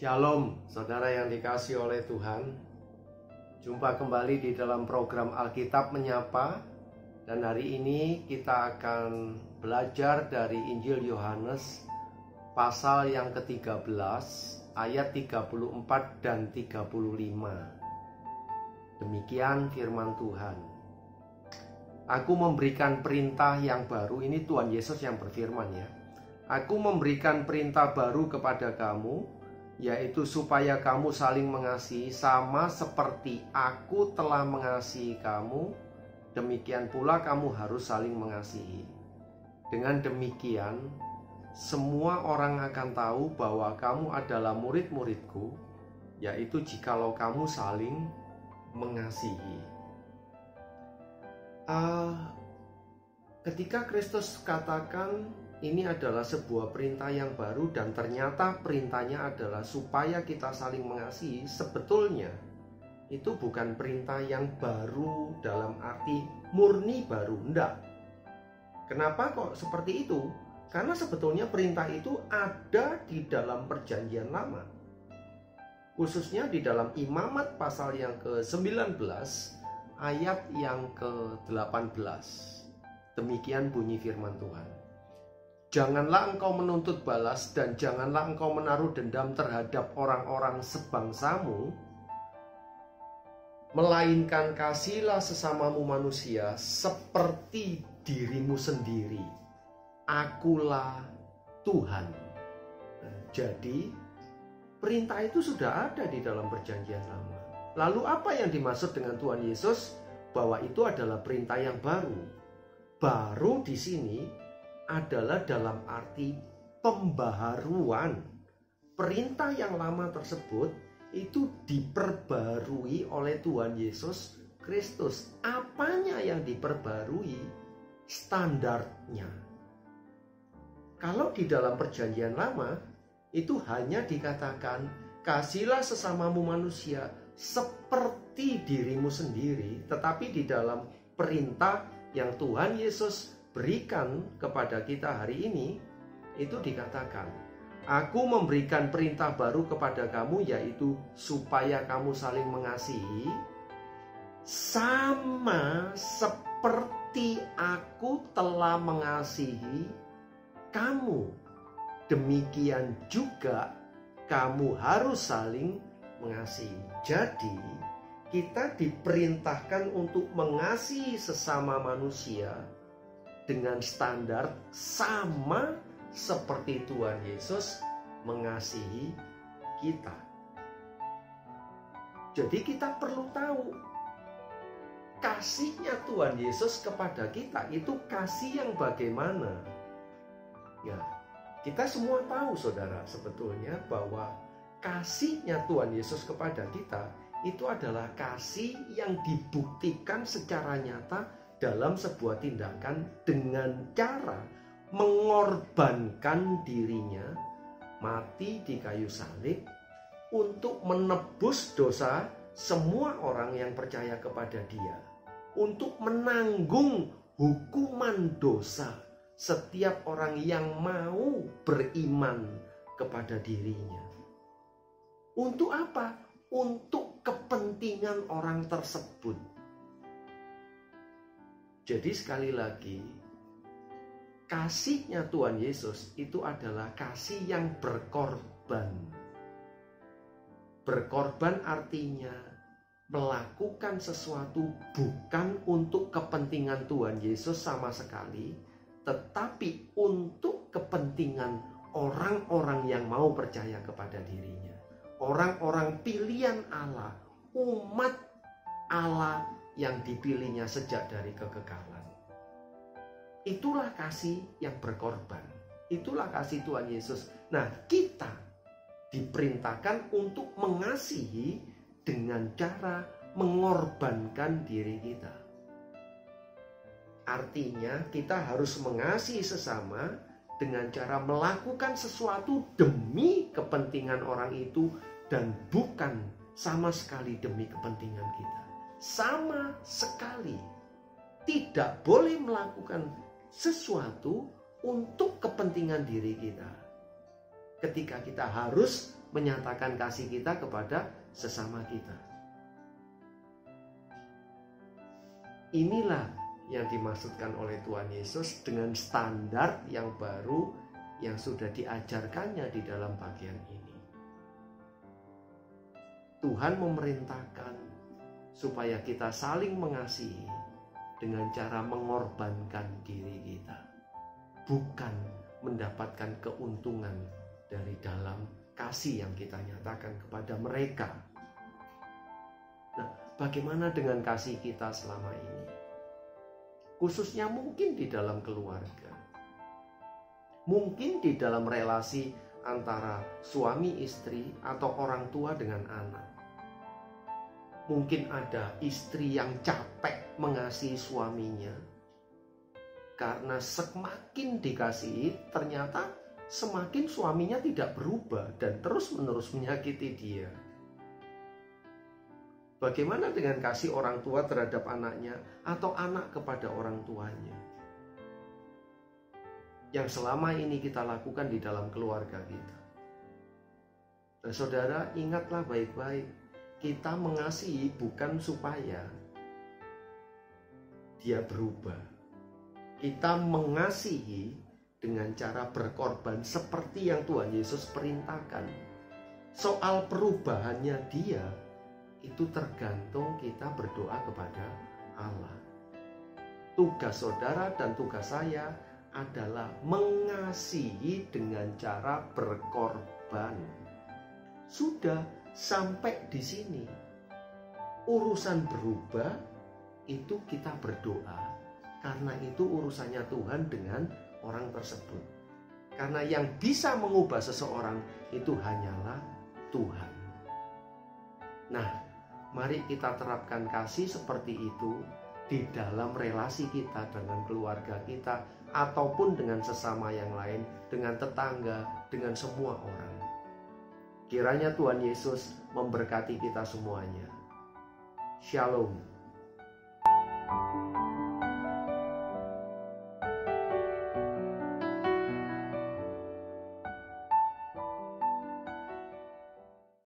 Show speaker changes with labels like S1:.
S1: Shalom, saudara yang dikasihi oleh Tuhan. Jumpa kembali di dalam program Alkitab Menyapa. Dan hari ini kita akan belajar dari Injil Yohanes pasal yang ke-13 ayat 34 dan 35. Demikian firman Tuhan. Aku memberikan perintah yang baru. Ini Tuhan Yesus yang berfirman ya. Aku memberikan perintah baru kepada kamu, yaitu supaya kamu saling mengasihi sama seperti aku telah mengasihi kamu. Demikian pula kamu harus saling mengasihi. Dengan demikian, semua orang akan tahu bahwa kamu adalah murid-muridku, yaitu jikalau kamu saling mengasihi. Ketika Kristus katakan ini adalah sebuah perintah yang baru dan ternyata perintahnya adalah supaya kita saling mengasihi, sebetulnya itu bukan perintah yang baru dalam arti murni baru, enggak. Kenapa kok seperti itu? Karena sebetulnya perintah itu ada di dalam perjanjian lama. Khususnya di dalam Imamat pasal yang ke-19 ayat yang ke-18. Demikian bunyi firman Tuhan. Janganlah engkau menuntut balas dan janganlah engkau menaruh dendam terhadap orang-orang sebangsamu, melainkan kasihilah sesamamu manusia seperti dirimu sendiri. Akulah Tuhan. Jadi perintah itu sudah ada di dalam perjanjian lama. Lalu apa yang dimaksud dengan Tuhan Yesus? Bahwa itu adalah perintah yang baru. Baru di sini adalah dalam arti pembaharuan. Perintah yang lama tersebut itu diperbarui oleh Tuhan Yesus Kristus. Apanya yang diperbarui? Standarnya. Kalau di dalam perjanjian lama itu hanya dikatakan kasihilah sesamamu manusia seperti dirimu sendiri. Tetapi di dalam perintah yang Tuhan Yesus berikan kepada kita hari ini, itu dikatakan Aku memberikan perintah baru kepada kamu, yaitu supaya kamu saling mengasihi sama seperti aku telah mengasihi kamu. Demikian juga kamu harus saling mengasihi. Jadi kita diperintahkan untuk mengasihi sesama manusia dengan standar sama seperti Tuhan Yesus mengasihi kita. Jadi kita perlu tahu kasihnya Tuhan Yesus kepada kita itu kasih yang bagaimana. Ya, kita semua tahu saudara sebetulnya bahwa kasihnya Tuhan Yesus kepada kita itu adalah kasih yang dibuktikan secara nyata dalam sebuah tindakan dengan cara mengorbankan dirinya mati di kayu salib untuk menebus dosa semua orang yang percaya kepada Dia, untuk menanggung hukuman dosa setiap orang yang mau beriman kepada dirinya. Untuk apa? Untuk kepentingan orang tersebut. Jadi sekali lagi, kasihnya Tuhan Yesus itu adalah kasih yang berkorban. Berkorban artinya melakukan sesuatu bukan untuk kepentingan Tuhan Yesus sama sekali, tetapi untuk kepentingan orang-orang yang mau percaya kepada dirinya. Orang-orang pilihan Allah, umat Allah yang dipilihnya sejak dari kekekalan. Itulah kasih yang berkorban. Itulah kasih Tuhan Yesus. Nah, kita diperintahkan untuk mengasihi dengan cara mengorbankan diri kita. Artinya, kita harus mengasihi sesama dengan cara melakukan sesuatu demi kepentingan orang itu dan bukan sama sekali demi kepentingan kita. Sama sekali tidak boleh melakukan sesuatu untuk kepentingan diri kita. Ketika kita harus menyatakan kasih kita kepada sesama kita. Inilah yang dimaksudkan oleh Tuhan Yesus dengan standar yang baru yang sudah diajarkannya di dalam bagian ini. Tuhan memerintahkan supaya kita saling mengasihi dengan cara mengorbankan diri kita, bukan mendapatkan keuntungan dari dalam kasih yang kita nyatakan kepada mereka. Nah, bagaimana dengan kasih kita selama ini? Khususnya mungkin di dalam keluarga. Mungkin di dalam relasi antara suami istri atau orang tua dengan anak. Mungkin ada istri yang capek mengasihi suaminya karena semakin dikasihi ternyata semakin suaminya tidak berubah dan terus-menerus menyakiti dia. Bagaimana dengan kasih orang tua terhadap anaknya atau anak kepada orang tuanya? Yang selama ini kita lakukan di dalam keluarga kita. Nah, saudara, ingatlah baik-baik, kita mengasihi bukan supaya dia berubah. Kita mengasihi dengan cara berkorban seperti yang Tuhan Yesus perintahkan. Soal perubahannya dia, itu tergantung kita berdoa kepada Allah. Tugas saudara dan tugas saya adalah mengasihi dengan cara berkorban. Sudah sampai di sini. Urusan berubah itu kita berdoa. Karena itu urusannya Tuhan dengan orang tersebut. Karena yang bisa mengubah seseorang itu hanyalah Tuhan. Nah, mari kita terapkan kasih seperti itu di dalam relasi kita dengan keluarga kita, ataupun dengan sesama yang lain, dengan tetangga, dengan semua orang. Kiranya Tuhan Yesus memberkati kita semuanya. Shalom.